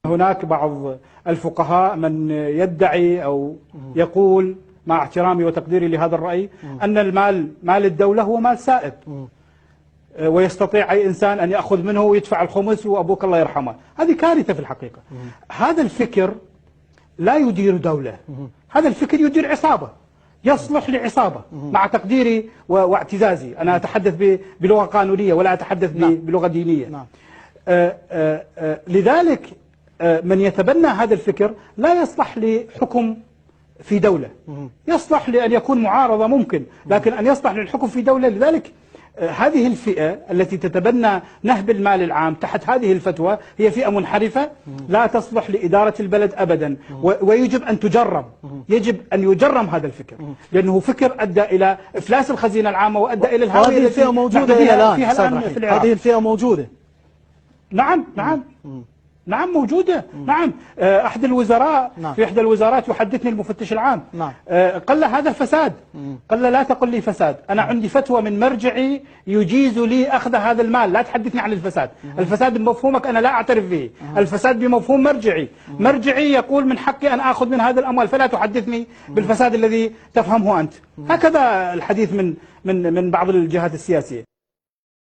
هناك بعض الفقهاء من يدعي أو يقول مع احترامي وتقديري لهذا الرأي أن المال مال الدولة هو مال سائد، ويستطيع أي إنسان أن يأخذ منه ويدفع الخمس وأبوك الله يرحمه. هذه كارثة في الحقيقة. هذا الفكر لا يدير دولة، هذا الفكر يدير عصابة، يصلح لعصابة مع تقديري واعتزازي. أنا أتحدث بلغة قانونية ولا أتحدث بلغة دينية. لذلك من يتبنى هذا الفكر لا يصلح لحكم في دولة، يصلح لأن يكون معارضة ممكن، لكن أن يصلح للحكم في دولة. لذلك هذه الفئة التي تتبنى نهب المال العام تحت هذه الفتوى هي فئة منحرفة لا تصلح لإدارة البلد أبدا، ويجب أن تجرم، يجب أن يجرم هذا الفكر، لأنه فكر أدى إلى إفلاس الخزينة العامة وأدى إلى الهوية. هذه الفئة موجودة فيها الآن في العراق. هذه الفئة موجودة. نعم موجودة. نعم أحد الوزراء في إحدى الوزارات يحدثني المفتش العام، قال له هذا فساد، قال له لا تقل لي فساد، أنا عندي فتوى من مرجعي يجيز لي أخذ هذا المال، لا تحدثني عن الفساد. الفساد بمفهومك أنا لا أعترف به، الفساد بمفهوم مرجعي. مرجعي يقول من حقي أن أخذ من هذا الأموال، فلا تحدثني بالفساد الذي تفهمه أنت. هكذا الحديث من بعض الجهات السياسية.